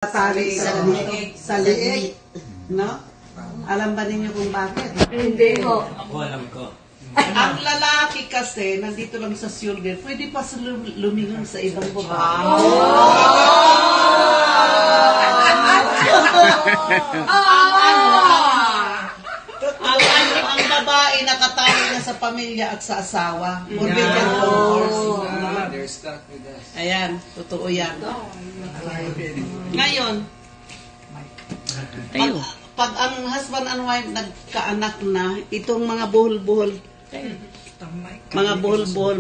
Tali sa liig, no? Alam ba ninyo kung bakit? Hindi ho. Ako alam ko. Ang lalaki kasi, nandito lang sa shoulder, pwede pa lumingon sa ibang babae. Ang babae nakatali na sa pamilya at sa asawa. They're stuck with us. Ayan, totoo yan. Ngayon, pag ang husband and wife nagkaanak na, itong mga buhol-buhol,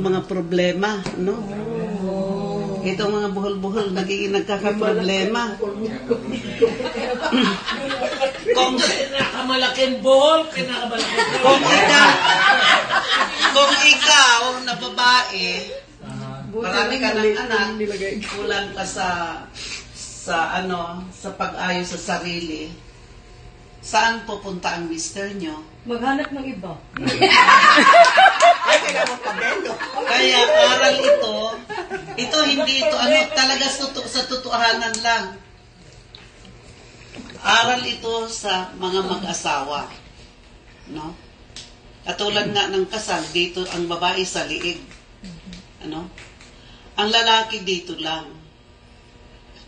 mga problema, no? Itong mga buhol-buhol, nagiging nagkakaproblema. Kung Pinakamalaking buhol, pinakamalaking kung ikaw na babae, marami ka ng anak, kulang ka sa pag-ayos sa sarili, saan pupunta ang mister nyo? Maghanap ng iba. Kaya aral ito hindi ito talaga sa totohanan lang. Aral ito sa mga mag-asawa. No? Katulad nga ng kasal, dito ang babae sa liig. Ano? Ang lalaki dito lang.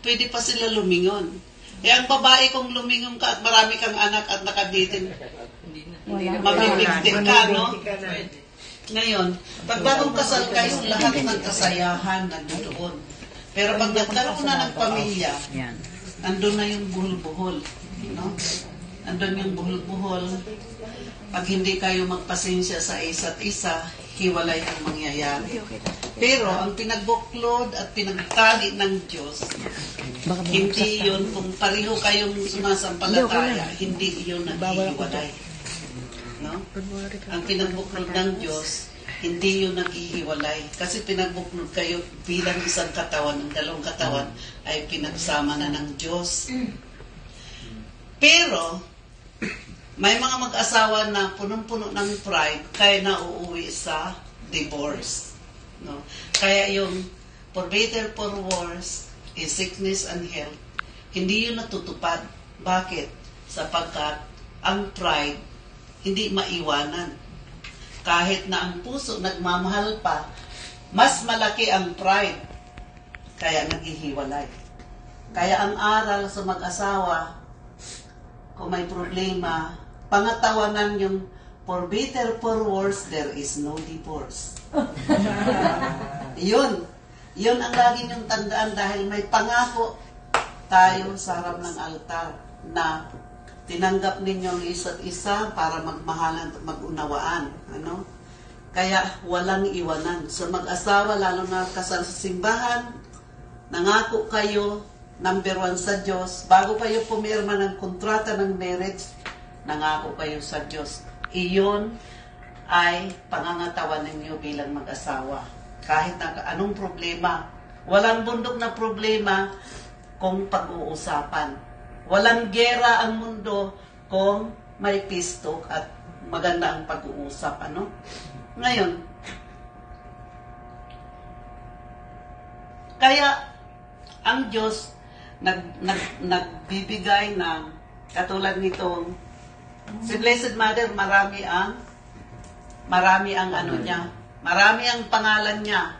Pwede pa sila lumingon. Ang babae kung lumingon ka at marami kang anak at nakaditin, mabibigtin ka, no? Ngayon, pag bagong kasal kayo, lahat ng kasayahan nandoon. Pero pag nagkaroon na ng pamilya, andun na yung buhol-buhol. No? Andun yung buhol-buhol. Pag hindi kayo magpasensya sa isa't isa, hiwalay ang mangyayari. Pero ang pinagbuklod at pinagtali ng Diyos, hindi yun, kung pareho kayong sumasampalataya, hindi yun naghihiwalay. No? Ang pinagbuklod ng Diyos, hindi yun naghihiwalay. Kasi pinagbuklod kayo bilang isang katawan, ang dalawang katawan ay pinagsama na ng Diyos. Pero, may mga mag-asawa na punong-puno ng pride, kaya nauuwi sa divorce. No? Kaya yung for better, for worse, is sickness and health, hindi yun natutupad. Bakit? Sapagkat ang pride, hindi maiwanan. Kahit na ang puso nagmamahal pa, mas malaki ang pride, kaya naghihiwalay. Kaya ang aral sa mag-asawa, kung may problema, pangatawanan yung for better, for worse, there is no divorce. Yun ang lagi niyong tandaan dahil may pangako tayo sa harap ng altar na tinanggap ninyo ang isa't isa para magmahalan at magunawaan. Ano? Kaya walang iwanan. So mag-asawa, lalo na kasal sa simbahan, nangako kayo, number 1 sa Diyos, bago kayo pumirma ng kontrata ng marriage, nangako kayo sa Diyos. Iyon ay pangangatawan ninyo bilang mag-asawa. Kahit na anong problema, walang bundok na problema kung pag-uusapan. Walang gera ang mundo kung may peace talk at maganda ang pag-uusap. Ano? Ngayon, kaya ang Diyos nagbibigay ng katulad nitong si Blessed Mother, marami ang ano niya, marami ang pangalan niya.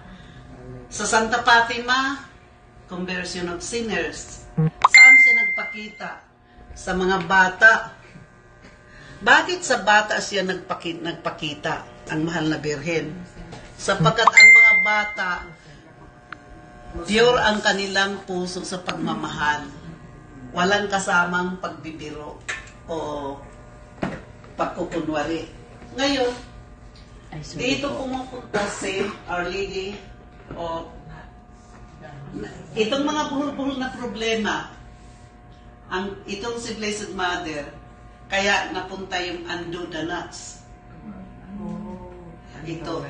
Sa Santa Fatima, Conversion of Sinners. Saan siya nagpakita? Sa mga bata. Bakit sa bata siya nagpakita, ang mahal na Birhen? Sapagkat ang mga bata, pure ang kanilang puso sa pagmamahal. Walang kasamang pagbibiro o pagkukunwari. Ngayon, dito pumupunta si Our Lady o itong mga buhol-buhol na problema, itong si Blessed Mother, kaya napunta yung undo the nuts. Ito.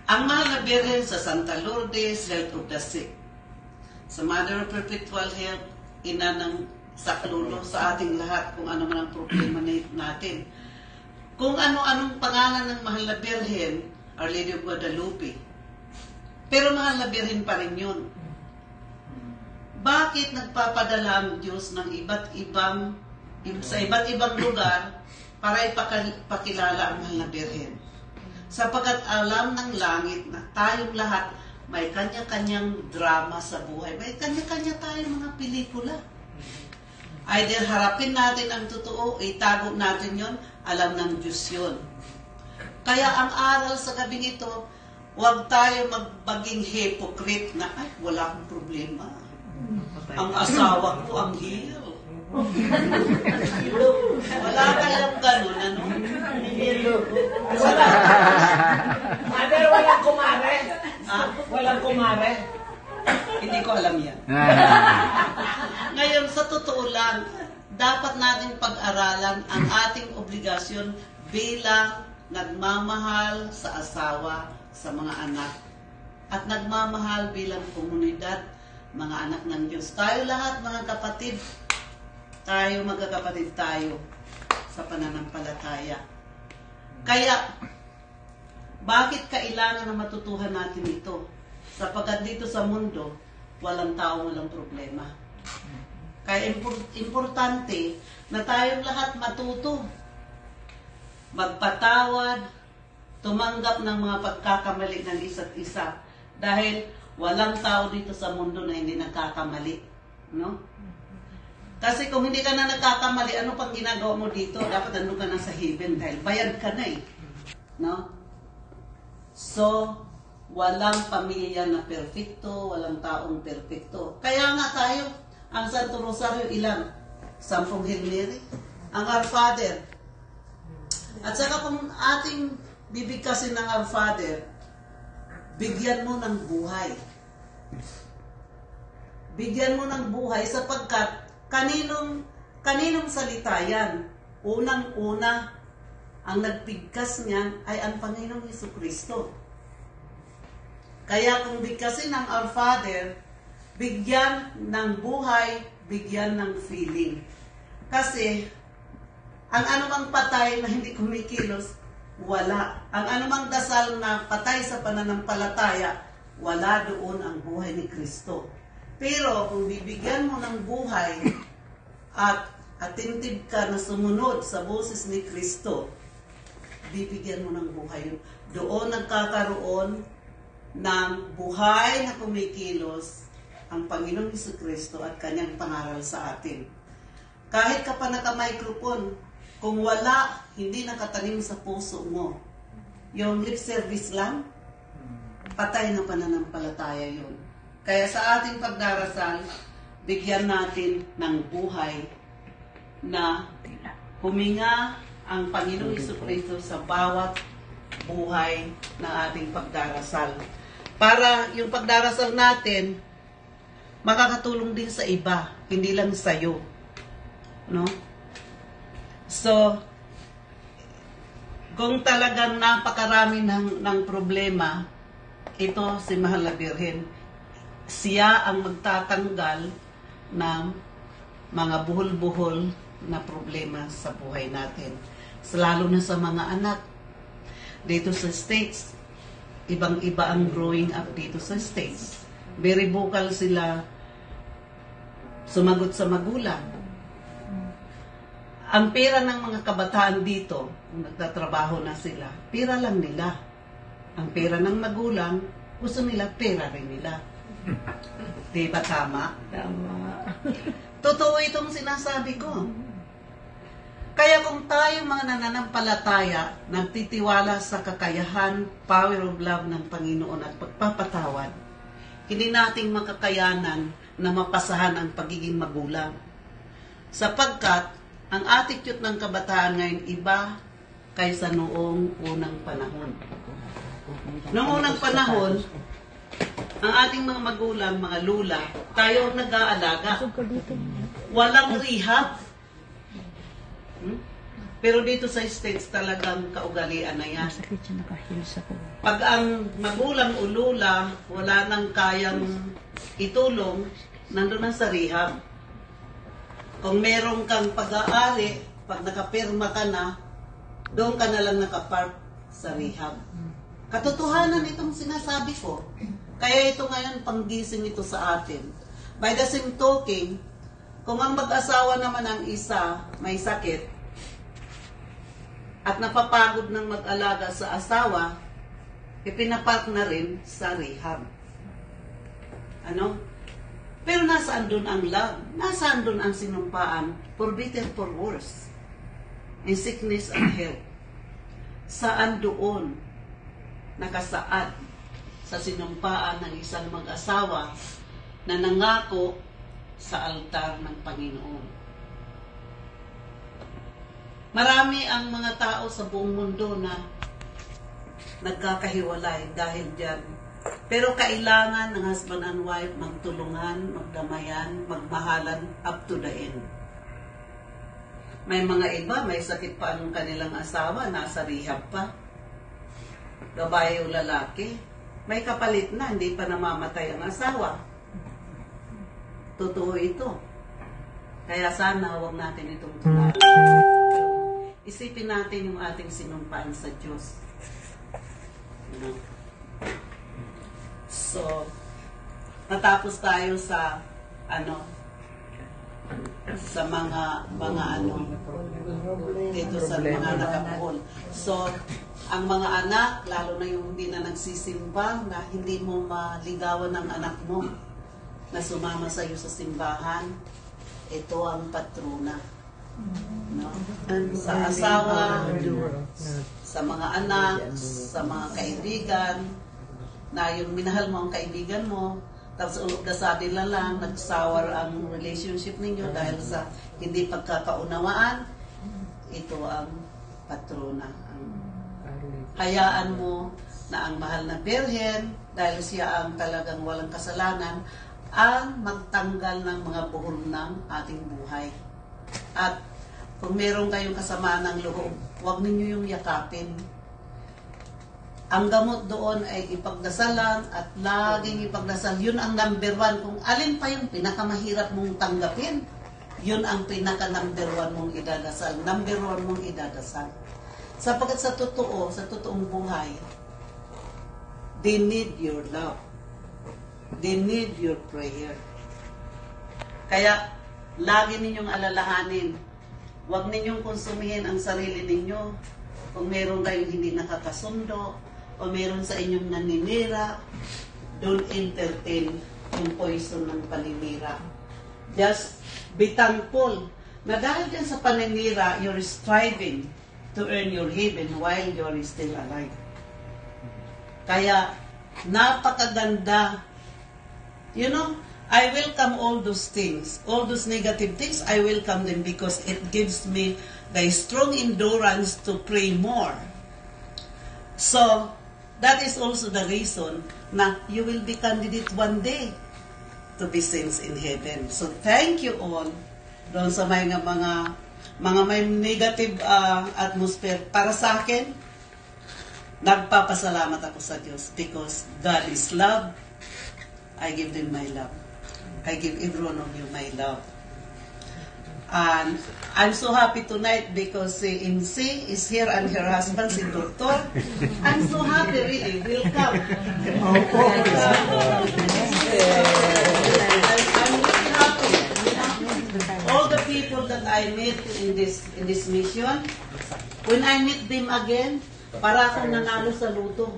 Ang mahal na Birhen sa Santa Lourdes, Health of the Sick. Sa Mother of Perpetual Health, ina ng saklolo sa ating lahat kung ano man ang problema natin. Kung ano-anong pangalan ng mahal na Birhen, Our Lady of Guadalupe. Pero mahal na Birhen pa rin yun. bakit nagpapadala ang Diyos ng sa iba't ibang lugar para ipakilala ang mahal na Birhen? Sapagkat alam ng langit na tayong lahat may kanya-kanyang drama sa buhay. May kanya-kanya tayong mga pelikula. Either harapin natin ang totoo, itago natin yon, alam ng Diyos yun. Kaya ang aral sa gabing ito, huwag tayo maging hypocrite na, ay, wala akong problema. Ang asawa ko ang heel. Wala kayong ganun, ano? Mother, walang kumare. Ha? Walang kumare. Hindi ko alam yan. Ngayon, sa totoo lang, dapat natin pag-aralan ang ating obligasyon bilang nagmamahal sa asawa, sa mga anak, at nagmamahal bilang komunidad, mga anak ng Diyos. Tayo lahat, mga kapatid, tayo, magkakapatid tayo sa pananampalataya. Kaya, bakit kailangan na matutuhan natin ito? Sapagkat dito sa mundo, walang tao, walang problema. Kaya importante na tayong lahat matuto, magpatawad, tumanggap ng mga pagkakamali ng isa't isa. Dahil walang tao dito sa mundo na hindi nagkakamali. No? Kasi kung hindi ka na nagkakamali, ano pang ginagawa mo dito? Dapat nandun ka na sa heaven dahil bayad ka na eh. No? So, walang pamilya na perfecto, walang taong perfecto. Kaya nga tayo, ang Santo Rosario ilan? 10 Hail Mary, ang Our Father. At saka kung ating bibigkasin ng Our Father, bigyan mo ng buhay. Bigyan mo ng buhay sapagkat kaninong salita yan? Unang-una, ang nagpigkas niyan ay ang Panginoong Jesucristo. Kaya kung bigkasin ng Our Father, bigyan ng buhay, bigyan ng feeling. Kasi, ang anumang patay na hindi kumikilos, wala. Ang anumang dasal na patay sa pananampalataya, wala doon ang buhay ni Kristo. Pero kung bibigyan mo ng buhay at attentive ka na sumunod sa boses ni Kristo, bibigyan mo ng buhay yun. Doon nagkakaroon ng buhay na kumikilos ang Panginoong Jesucristo at kanyang pangaral sa atin. Kahit ka pa naka-microphone, kung wala, hindi nakatanim sa puso mo, yung lip service lang, patay na pananampalataya yun. Kaya sa ating pagdarasal, bigyan natin ng buhay na huminga ang Panginoong Jesucristo sa bawat buhay ng ating pagdarasal. Para yung pagdarasal natin, makakatulong din sa iba, hindi lang sa'yo. No? So, kung talagang napakarami ng problema, ito si Mahal na Birhen, siya ang magtatanggal ng mga buhol-buhol na problema sa buhay natin. Lalo na sa mga anak. Dito sa States, ibang-iba ang growing up dito sa States. Very vocal sila sumagot sa magulang. Ang pera ng mga kabataan dito, kung nagtatrabaho na sila, pera lang nila. Ang pera ng magulang, gusto nila, pera rin nila. Di ba tama? Tama. Totoo itong sinasabi ko. Kaya kung tayo mga nananampalataya, nagtitiwala sa kakayahan, power of love ng Panginoon at pagpapatawad, hindi nating makakayanan na mapasahan ang pagiging magulang. Sapagkat, ang attitude ng kabataan ngayon iba kaysa noong unang panahon. Noong unang panahon, ang ating mga magulang, mga lula, tayo ang nag-aalaga. Walang rehab. Pero dito sa States talagang kaugalian na yan. Pag ang magulang o lula wala nang kayang itulong, nandun na sa rehab. Kung meron kang pag-aari, pag nakapirma ka na, doon ka na lang nakapark sa rehab. Katotohanan itong sinasabi ko. Kaya ito ngayon panggising ito sa atin. By the same token, kung ang mag-asawa naman ang isa may sakit at napapagod ng mag-alaga sa asawa, ipinapark na rin sa rehab. Ano? Pero nasaan doon ang love? Nasaan doon ang sinumpaan? For better, for worse. In sickness and health. Saan doon nakasaad sa sinumpaan ng isang mag-asawa na nangako sa altar ng Panginoon? Marami ang mga tao sa buong mundo na nagkakahiwalay dahil dyan. Pero kailangan ng husband and wife magtulungan, magdamayan, magmahalan up to the end. May mga iba, may sakit pa ang kanilang asawa, nasa rehab pa. Babae o lalaki. May kapalit na, hindi pa namamatay ang asawa. Totoo ito. Kaya sana huwag natin itong tularan. Isipin natin yung ating sinumpaan sa Diyos. You know? So, natapos tayo sa sa mga dito sa mga nakapuhol. So, ang mga anak, lalo na yung hindi na nagsisimba, na hindi mo maligawan ng anak mo na sumama sa iyo sa simbahan, ito ang patrona. No? Sa asawa, sa mga anak, sa mga kaibigan, na yung minahal mo ang kaibigan mo, tapos ulog-dasadin lang, nagsawar ang relationship ninyo dahil sa hindi pagkakaunawaan, ito ang patrona. Hayaan mo na ang mahal na Birhen, dahil siya ang talagang walang kasalanan, ang magtanggal ng mga buhol ng ating buhay. At kung meron kayong kasamaan ng loob, huwag ninyo yung yakapin. Ang gamot doon ay ipagdasalan at laging ipagdasal. Yun ang number 1. Kung alin pa yung pinakamahirap mong tanggapin, yun ang pinaka-number 1 mong idadasal. Number 1 mong idadasal. Sapagkat sa totoong buhay, they need your love. They need your prayer. Kaya, lagi ninyong alalahanin, huwag ninyong konsumihin ang sarili ninyo. Kung meron kayong hindi nakakasundo, o meron sa inyong naninira, don't entertain yung poison ng paninira. Just be thankful na dahil dyan sa paninira, you're striving to earn your heaven while you're still alive. Kaya, napakaganda. You know, I welcome all those things, all those negative things, I welcome them because it gives me the strong endurance to pray more. So, that is also the reason na you will be candidate one day to be saints in heaven. So, thank you all doon sa mga may negative atmosphere. Para sa akin, nagpapasalamat ako sa Diyos because God is love. I give them my love. I give every one of you my love. And I'm so happy tonight because si MC is here and her husband, si Doctor. I'm so happy, really. Welcome. I'm really happy. All the people that I met in this mission, when I meet them again, para akong nanalo sa luto.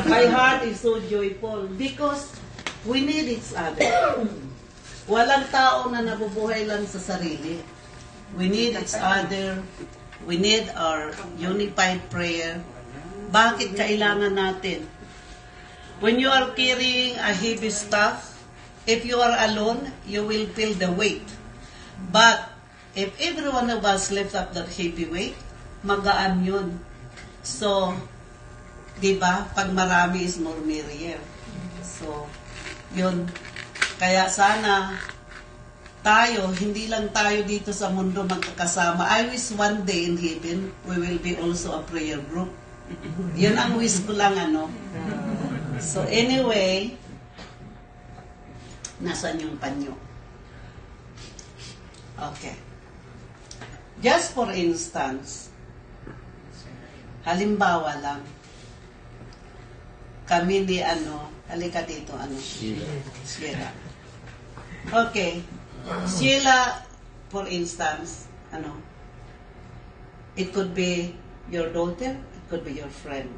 My heart is so joyful because we need each other. Walang tao na nabubuhay lang sa sarili. We need each other. We need our unified prayer. Bakit kailangan natin? When you are carrying a heavy stuff, if you are alone, you will feel the weight. But if every one of us lift up that heavy weight, magaan yun. So, diba, pag marami is more merrier. So, yun. Kaya sana tayo, hindi lang tayo dito sa mundo magkakasama. I wish one day in heaven, we will be also a prayer group. Yun ang wish ko lang, ano. So anyway, nasan yung panyo? Okay. Just for instance, halimbawa lang, kami ni halika dito, Sierra. Okay. Sheila, for instance, it could be your daughter, it could be your friend.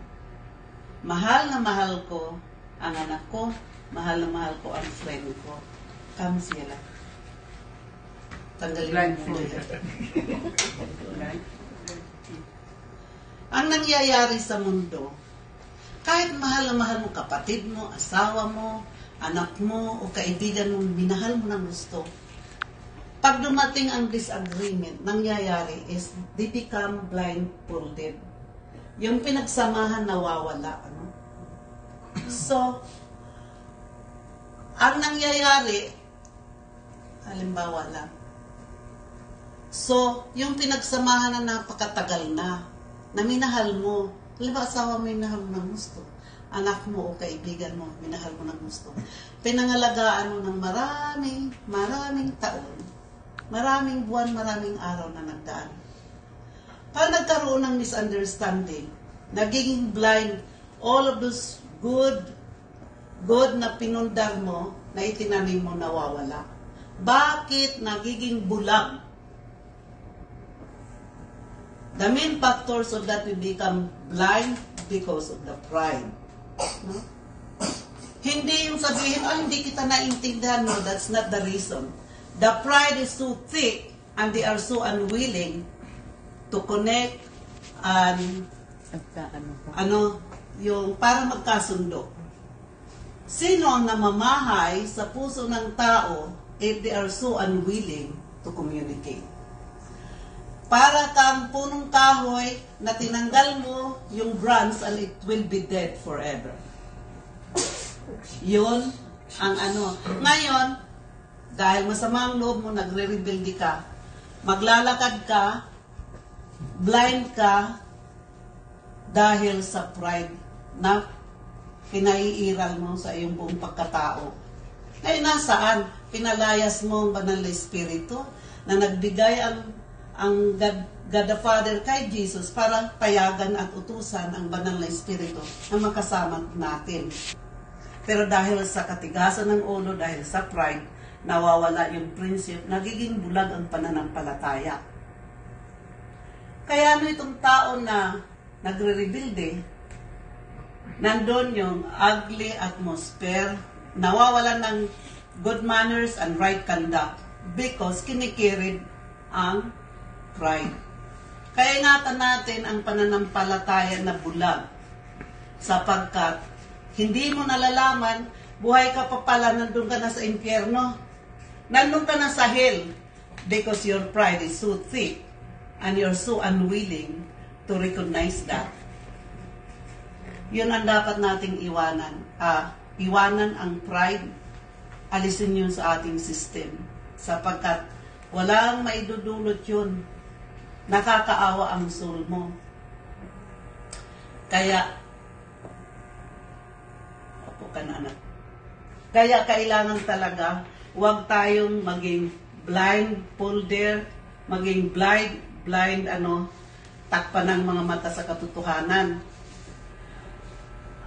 Mahal na mahal ko ang anak ko, mahal na mahal ko ang friend ko. Come, Sheila. Tanggalin mo muna yan. Ang nangyayari sa mundo, kahit mahal na mahal mo kapatid mo, asawa mo, anak mo, o kaibigan mo, minahal mo ng gusto. Pag dumating ang disagreement, nangyayari is they become blindfolded. Yung pinagsamahan nawawala. So, ang nangyayari, halimbawa lang, so, yung pinagsamahan na napakatagal na minahal mo, halimbawa asawa mo minahal mo ng gusto, anak mo o kaibigan mo, minahal mo ng gusto, pinangalagaan mo ng maraming taon, maraming buwan, maraming araw na nagdaan. Pag nagkaroon ng misunderstanding, nagiging blind, all of those good na pinundar mo, na itinanim mo, nawawala. Bakit nagiging bulag? The main factors of that we become blind because of the pride. No? Hindi yung sabihin, hindi kita naintindihan. No, that's not the reason. The pride is so thick and they are so unwilling to connect and yung para magkasundo. Sino ang namamahay sa puso ng tao if they are so unwilling to communicate? Para kang punong kahoy na tinanggal mo yung branch and it will be dead forever. Yun ang Ngayon, dahil masama ang loob mo, nagre-rebelde ka, maglalakad ka, blind ka, dahil sa pride na pinaiiral mo sa iyong buong pagkatao. Ngayon, nasaan? Pinalayas mo ang banal na Espiritu na nagbigay ang God the Father kay Jesus para payagan at utusan ang banal na Espiritu na makasama natin. Pero dahil sa katigasan ng ulo, dahil sa pride, nawawala yung prinsip, nagiging bulag ang pananampalataya. Kaya itong tao na nagre-rebuild, nandun yung ugly atmosphere, nawawalan ng good manners and right conduct because kinikirid ang pride. Kaya ingatan natin ang pananampalataya na bulag sapagkat hindi mo nalalaman, buhay ka pa pala, nandun ka na sa impyerno, nandun ka na sa hell because your pride is so thick and you're so unwilling to recognize that. Yun ang dapat nating iwanan. Iwanan ang pride, alisin yun sa ating system sapagkat walang maidudulot yun. Nakakaawa ang soul mo. Kaya, Kaya kailangan talaga, huwag tayong maging blindfolded, maging blind, takpan ng mga mata sa katotohanan.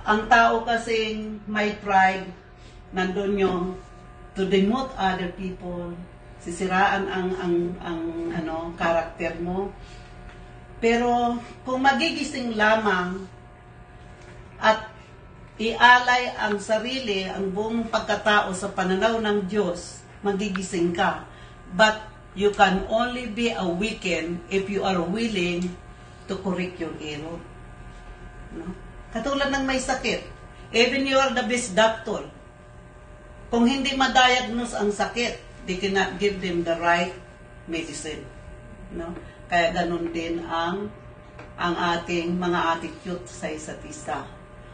Ang tao kasing may pride, nandun yung to demote other people, sisiraan ang karakter mo. Pero kung magigising lamang at ialay ang sarili, ang buong pagkatao sa pananaw ng Diyos, magigising ka. But you can only be awakened if you are willing to correct your error. No? Katulad ng may sakit. Even you are the best doctor. Kung hindi ma-diagnose ang sakit, they cannot give them the right medicine. No? Kaya ganun din ang ating mga attitude sa isa't isa.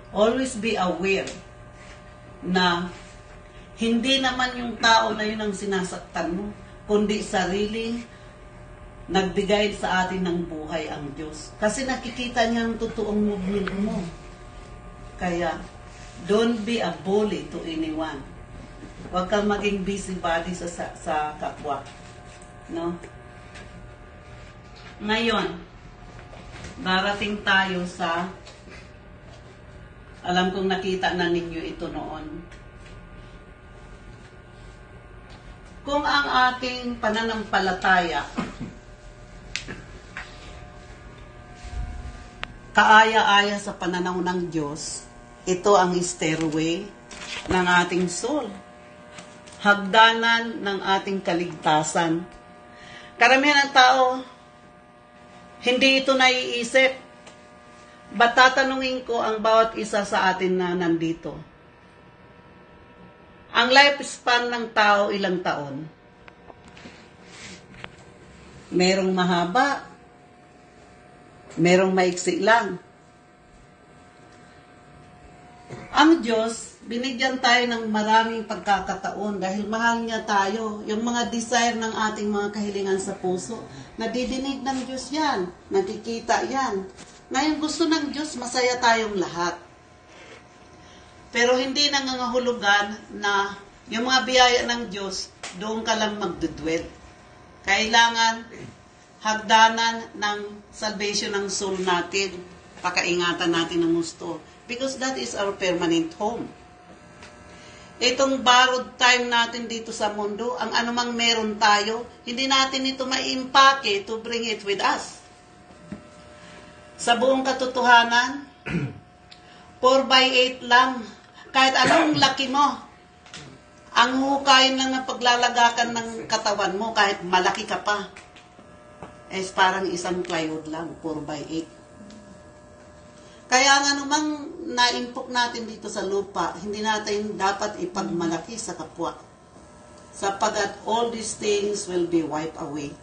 Always be aware na hindi naman yung tao na yun ang sinasaktan mo, kundi sarili nagbigay sa atin ng buhay ang Diyos. Kasi nakikita niya ang totoong movement mo. Kaya, don't be a bully to anyone. Huwag kang maging busybody sa kapwa. No? Ngayon, darating tayo sa alam kong nakita na ninyo ito noon. Kung ang ating pananampalataya kaaya-aya sa pananaw ng Diyos, ito ang stairway ng ating soul. Hagdanan ng ating kaligtasan. Karamihan ng tao, hindi ito naiisip. Ba't tatanungin ko ang bawat isa sa atin na nandito? Ang lifespan ng tao, ilang taon? Merong mahaba, merong maiksi lang. Ang Diyos, binigyan tayo ng maraming pagkakataon dahil mahal niya tayo. Yung mga desire ng ating mga kahilingan sa puso, nadidinig ng Diyos yan, nakikita yan. Ngayon gusto ng Diyos, masaya tayong lahat. Pero hindi nangangahulugan na yung mga biyaya ng Diyos, doon ka lang magdudwed. Kailangan hagdanan ng salvation ng soul natin. Pakaingatan natin ng gusto. Because that is our permanent home. Itong borrowed time natin dito sa mundo, ang anumang meron tayo, hindi natin ito maimpake to bring it with us. Sa buong katotohanan, 4x8 lang. Kahit anong laki mo, ang hukayin lang na paglalagakan ng katawan mo, kahit malaki ka pa, is parang isang plywood lang, 4x8. Kaya nga namang naimpok natin dito sa lupa, hindi natin dapat ipagmalaki sa kapwa. Sapagat all these things will be wiped away.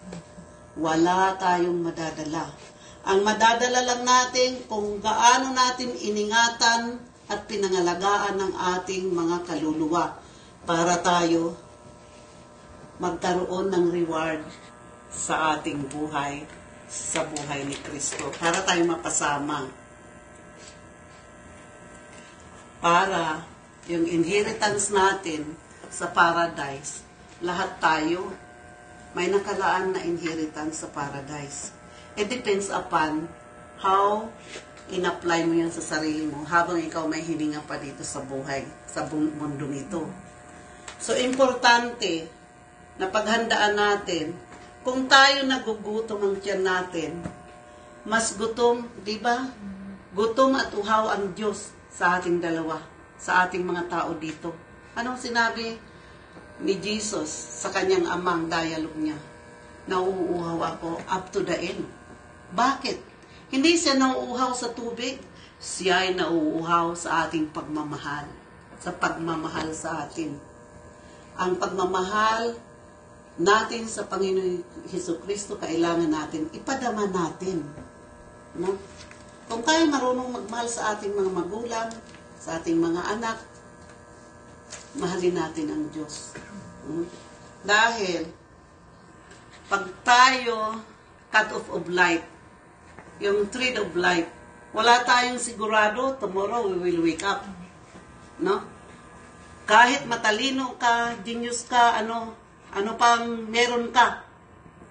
Wala tayong madadala. Ang madadala lang natin kung gaano natin iningatan at pinangalagaan ng ating mga kaluluwa para tayo magkaroon ng reward sa ating buhay, sa buhay ni Kristo. Para tayo mapasama. Para yung inheritance natin sa paradise, lahat tayo may nakalaan na inheritance sa paradise. It depends upon how in-apply mo yan sa sarili mo habang ikaw may hininga pa dito sa buhay, sa mundong ito. So, importante na paghandaan natin, kung tayo nagugutom ang tiyan natin, mas gutom, di ba? Gutom at uhaw ang Diyos sa ating dalawa, sa ating mga tao dito. Anong sinabi ni Jesus sa kanyang amang dialogue niya? Nauuhaw ako up to the end. Bakit? Hindi siya nauuhaw sa tubig. Siya ay nauuhaw sa ating pagmamahal. Sa pagmamahal sa atin. Ang pagmamahal natin sa Panginoon Hesukristo, kailangan natin, ipadama natin. No? Kung tayo marunong magmahal sa ating mga magulang, sa ating mga anak, mahalin natin ang Diyos. Dahil, pag tayo cut off of light, yung thread of light, wala tayong sigurado, tomorrow we will wake up. No? Kahit matalino ka, genius ka, ano pang meron ka,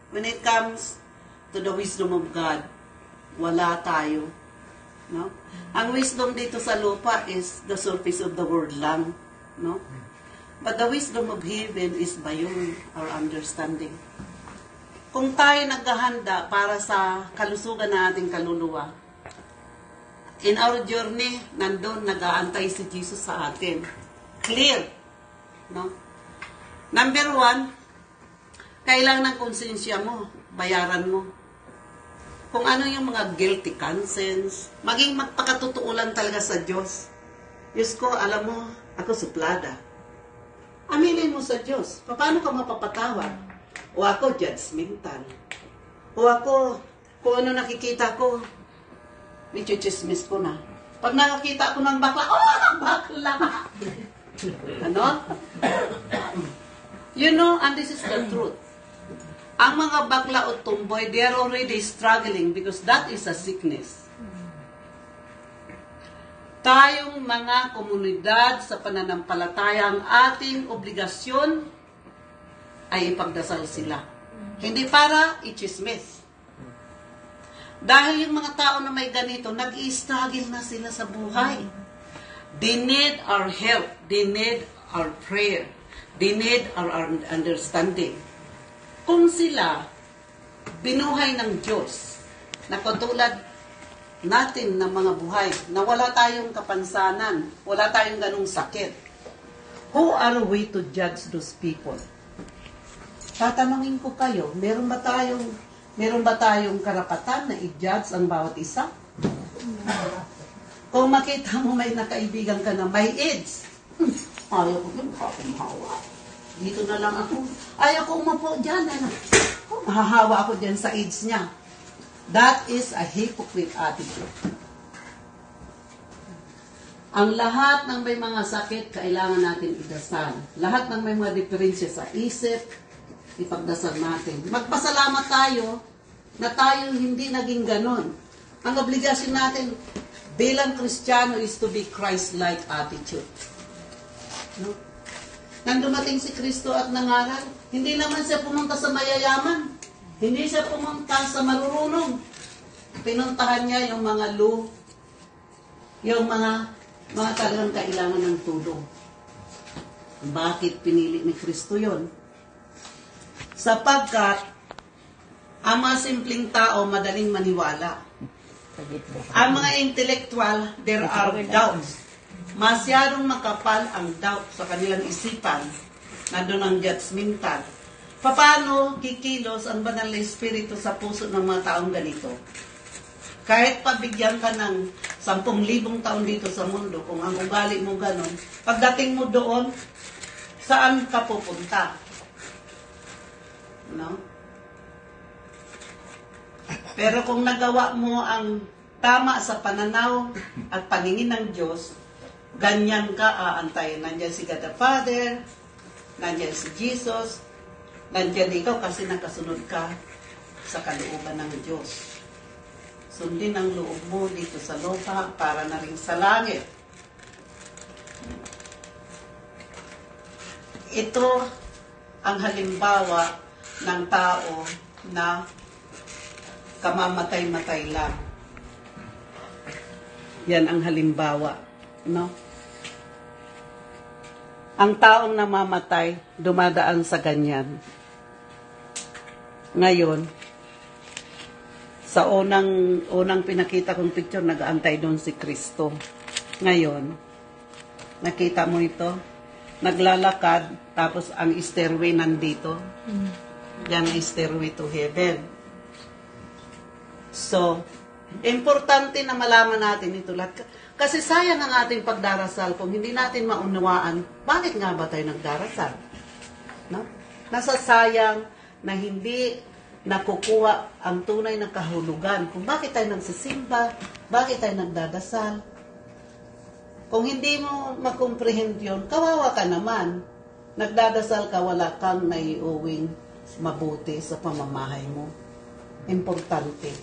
when it comes to the wisdom of God, wala tayo. No? Ang wisdom dito sa lupa is the surface of the world lang. No? But the wisdom of heaven is beyond our understanding. Kung tayo naghahanda para sa kalusugan ng ating kaluluwa, in our journey, nandun, nag-aantay si Jesus sa atin. Clear. No? Number 1, kailangan ng konsensya mo, bayaran mo. Kung ano yung mga guilty conscience, maging magpakatotoo lang talaga sa Diyos. Diyos ko, alam mo, ako suplada. Aminin mo sa Diyos. Paano ka mapapatawad? O ako judgmental. O ako, kung ano nakikita ko, i-chismis ko na. Pag nakakita ko ng bakla, bakla! Ano? You know, and this is the truth. Ang mga bakla o tumboy, they are already struggling because that is a sickness. Tayong mga komunidad sa pananampalataya, ang ating obligasyon ay ipagdasal sila. Hindi para i-chismis. Dahil yung mga tao na may ganito, nag-i-struggle na sila sa buhay. They need our help. They need our prayer. They need our understanding. Kung sila binuhay ng Diyos, na katulad natin ng mga buhay, na wala tayong kapansanan, wala tayong ganung sakit, who are we to judge those people? Tatanungin ko kayo, meron ba tayong karapatan na i-judge ang bawat isa? Kung makita mo may nakaibigan ka na may AIDS, ayaw ko yung hawa. Dito na lang ako. Ayaw ko umapo dyan. Mahahawa ako dyan sa AIDS niya. That is a hypocrite attitude. Ang lahat ng may mga sakit, kailangan natin idasal. Lahat ng may mga diferensya sa isip, ipagdasal natin. Magpasalamat tayo na tayo hindi naging ganon. Ang obligasyon natin bilang Kristiyano is to be Christ-like attitude. No? Nang dumating si Kristo at nangaral, hindi naman siya pumunta sa mayayaman. Hindi siya pumunta sa marurunong. Pinuntahan niya yung mga yung mga talagang kailangan ng tulong. Bakit pinili ni Kristo yon? Sapagkat ang mga simpleng tao madaling maniwala. Ang mga intellectual, there are doubts. Masyadong makapal ang doubt sa kanilang isipan. Nandun ang judgmental. Paano kikilos ang banal na espiritu sa puso ng mga taong ganito? Kahit pabigyan ka ng 10,000 taon dito sa mundo, kung ang ugali mo ganon, pagdating mo doon, saan ka pupunta? No? Pero kung nagawa mo ang tama sa pananaw at paningin ng Diyos, ganyan ka aantayin. Nandiyan si God the Father, nandiyan si Jesus, nandiyan ikaw kasi nakasunod ka sa kalooban ng Diyos. Sundin ang loob mo dito sa lupa para na rin sa langit. Ito ang halimbawa ng tao na kamamatay-matay lang. Yan ang halimbawa, no? Ang taong namamatay, dumadaan sa ganyan. Ngayon, sa unang pinakita kong picture, nag-aantay doon si Kristo. Ngayon, nakita mo ito? Naglalakad, tapos ang stairway nandito. Yan ang stairway to heaven. So, importante na malaman natin ito lahat. Kasi sayang ang ating pagdarasal kung hindi natin maunawaan, bakit nga ba tayo nagdarasal? No? Nasasayang na hindi nakukuha ang tunay na kahulugan kung bakit tayo nagsisimba, bakit tayo nagdadasal. Kung hindi mo makomprehend yun, kawawa ka naman. Nagdadasal ka, wala kang naiuwing mabuti sa pamamahay mo. Importante.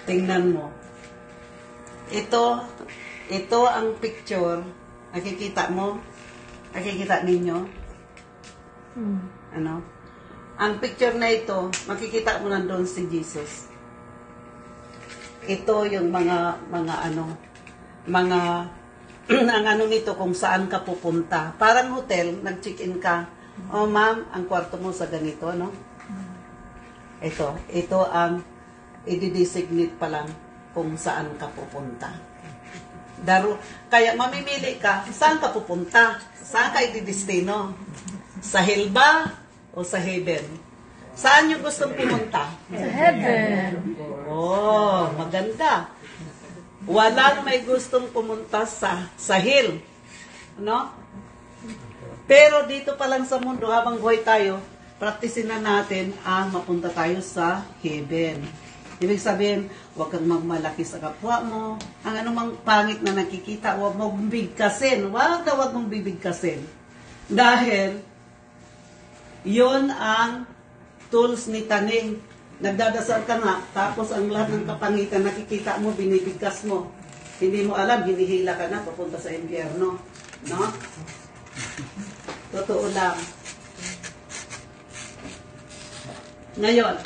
Tingnan mo. Ito ang picture. Nakikita mo? Nakikita ninyo? Ano? Ang picture na ito, makikita mo nandun si Jesus. Ito yung mga ang ano nito kung saan ka pupunta. Parang hotel, nag-check-in ka. Oh, ma'am, ang kwarto mo sa ganito, no? Ito ang i-designate pa lang kung saan ka pupunta. Kaya mamimili ka, saan ka pupunta? Saan ka i-destino? Sa hell ba o sa heaven? Saan yung gustong pumunta? Sa heaven. Oh, maganda. Walang may gustong pumunta sa hell. No? Pero dito pa lang sa mundo, habang buhay tayo, praktisin na natin ang mapunta tayo sa heaven. Ibig sabihin, huwag kang magmalaki sa kapwa mo. Ang anumang pangit na nakikita, huwag mong bigkasin. Huwag mong bibigkasin. Dahil, yon ang tools ni Taning. Nagdadasal ka nga, tapos ang lahat ng kapangitan nakikita mo, binibigkas mo. Hindi mo alam, hinihila ka na, papunta sa impyerno. No? Totoo lang. Ngayon,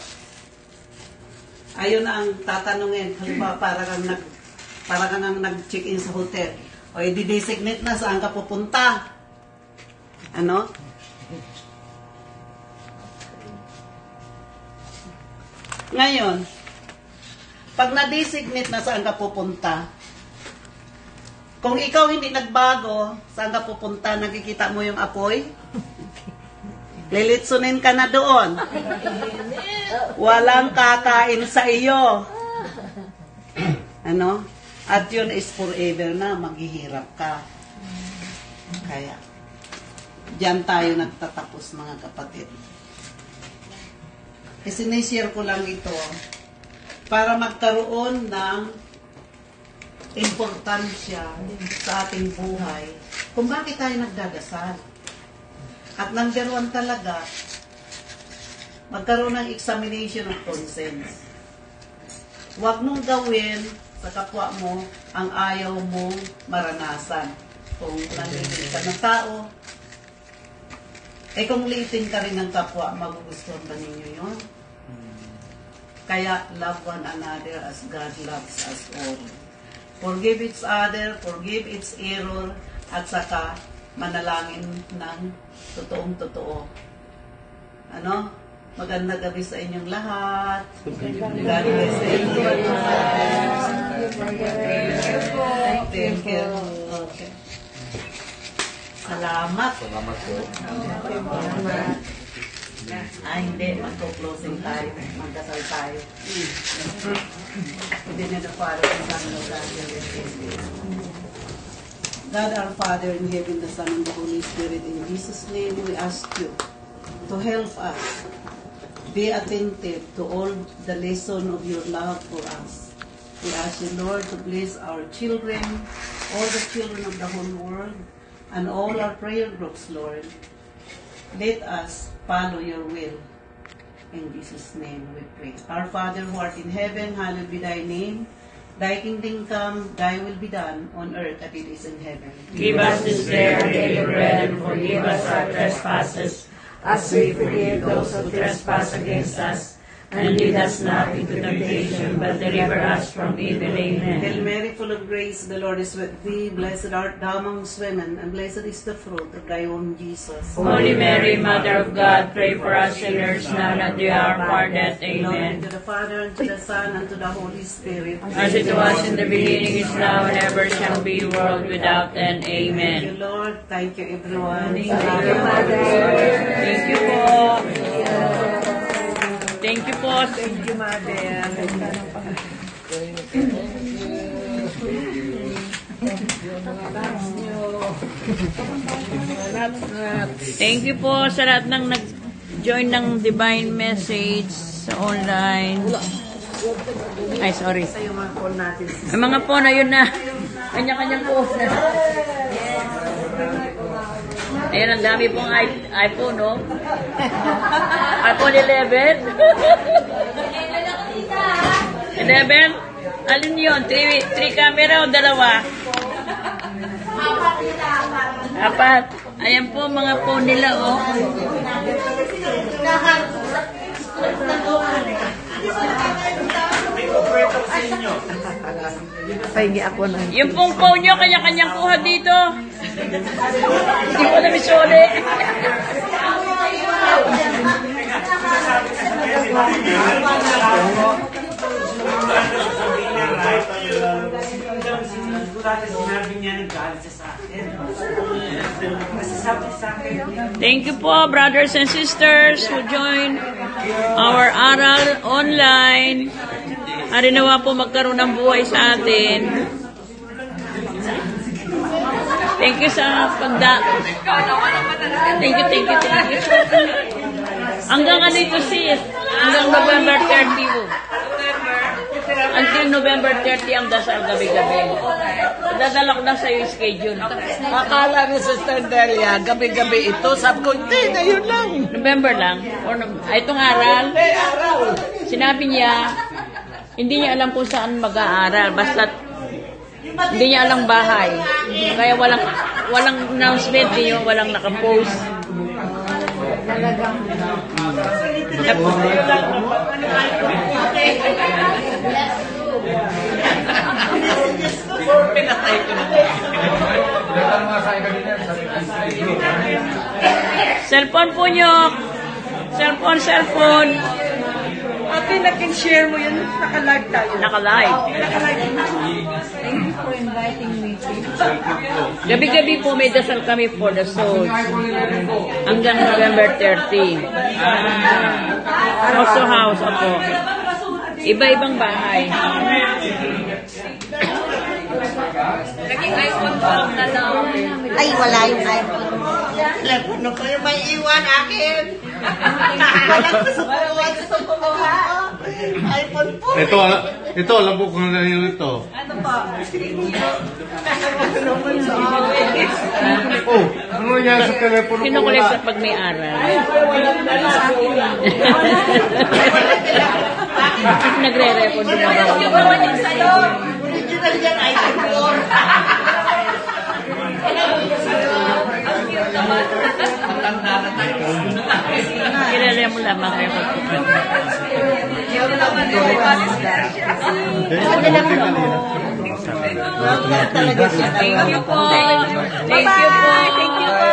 ayun ang tatanungin. Halimbawa, para kang nag-check-in sa hotel. O, i-designate na saan ka pupunta. Ano? Ngayon, pag na-designate na saan ka pupunta, kung ikaw hindi nagbago, saan ka pupunta, nakikita mo yung apoy? Lilitsunin ka na doon. Walang kakain sa iyo. Ano? At yun is forever na, maghihirap ka. Kaya, diyan tayo nagtatapos mga kapatid. Sinishare ko lang ito para magkaroon ng importansya sa ating buhay kung bakit tayo nagdadasal. At number 1 talaga, magkaroon ng examination of conscience. Huwag mong gawin sa kapwa mo ang ayaw mong maranasan. Kung nanlilit ka ng tao, kung liitin ka rin ng kapwa, magugustuhan ba ninyo yun? Kaya, love one another as God loves us all. Forgive each other, forgive its error, at saka manalangin ng totoong-totoo. Ano? Magandang gabi sa inyong lahat. God bless you. Thank you. Okay. Salamat. Salamat po. Hindi. Magpo-closing tayo. Magdasal tayo. Hindi na the Father and Son and the Holy Spirit. God our Father in heaven, the Son and the Holy Spirit, in Jesus' name we ask you to help us be attentive to all the lesson of your love for us. We ask you, Lord, to bless our children, all the children of the whole world, and all our prayer groups, Lord. Let us follow your will. In Jesus' name we pray. Our Father who art in heaven, hallowed be thy name. Thy kingdom come, thy will be done, on earth as it is in heaven. Give us this day our daily bread, and forgive us our trespasses, as we forgive those who trespass against us. And lead us not into temptation, but deliver us from evil. Amen. Hail Mary, full of grace, the Lord is with thee. Blessed art thou amongst women, and blessed is the fruit of thy womb, Jesus. Holy Mary, Mother of God, pray for us sinners now and at the hour of our death. Glory Amen. to the Father, and to the Son, and to the Holy Spirit. As it was in the beginning, is now, and ever shall be, world without end. Thank you, Amen. Lord. Thank you, everyone. Thank you, Father. Thank you po. Thank you po. Thank you, Mother. Thank you po sa lahat ng nag-join ng Divine Message sa online. Ay, sorry. Ang mga phone na yun na. Kanya-kanyang phone na. Ayan, ang dami pong iPhone, no? iPhone 11. 11? Alin yun? 3 camera o dalawa? Apat. Ayan po mga phone nila, oh. Pahingi ako na. Yung pong phone nyo, kanya-kanyang kuha dito. Hindi ko na misole. Thank you po, brothers and sisters who join our aral online. Ari nawa po magkaroon ng buhay sa atin. Thank you sa Thank you. Hanggang ano ito sis? Hanggang November 30 po. Until November 30 ang dasal gabi-gabi. Dadala ko lang sa yung schedule. Akala ni Sister Delia, gabi-gabi ito. Sabi ko, hindi, na yun lang. November lang. Itong aral, sinabi niya, hindi niya alam kung saan mag-aaral. Basta hindi niya alam bahay. Kaya walang announcement niyo, walang nakapost. Pinatay ko na. Cellphone po nyo. Cellphone. Ate, nakin-share mo yun. Naka-live tayo. Naka-live. Thank you for inviting me. Gabi-gabi po may dasal kami for the souls. Hanggang November 30. House to house ako. Iba-ibang bahay. Naging iPhone 12 na daw. Ay, wala yung iPhone. Telepono ko yung may iwan akin. Gusto ko kumuha. iPhone po. Ito, alam ko kung ano yun ito. Ano pa? Oh, ano nangyari sa telepono ko? Kinukulit sa pag may aral. Nagre-record din ako. Yung naman yung sa'yo. Original yan, iPhone 4. Kilala mo lamang record ko. Yung naman yung Thank you po. Thank you po. Thank you po.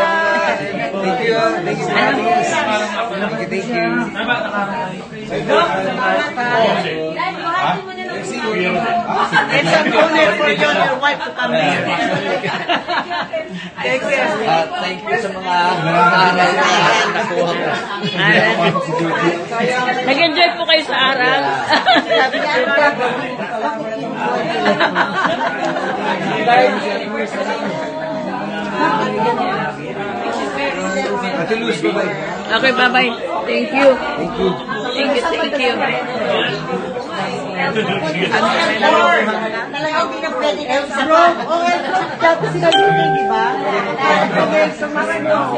It's an honor for you and your wife to come here. Thank you sa mga aral na nakuha ko. Nag-enjoy po kayo sa aral. Okay, bye-bye. Thank you. Thank you. Talaga hindi na pwede kayo sa mga. Okay, dapat sila dito, di ba? Okay, sumaran mo.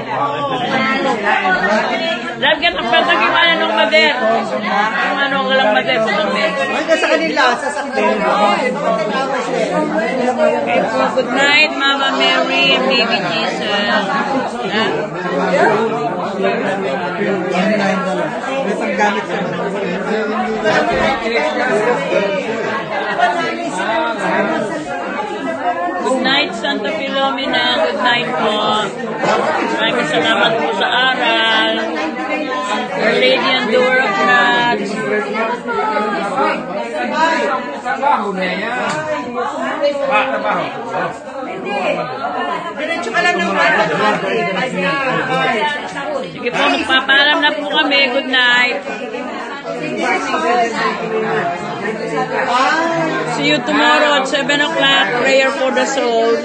Lagyan ng pagkakimanan ng mader. Kung ano ka lang mader. Hanggang sa kanila, sasakyan. Okay po. Good night, Mama Mary and Baby Jesus. Good night, Santa Filomena. Good night po. Maraming salamat po sa aral. Our Lady and Door of Nuts. Diretso ka lang ng Sige po, magpapaalam na po kami. Good night. See you tomorrow at 7 o'clock. Prayer for the soul.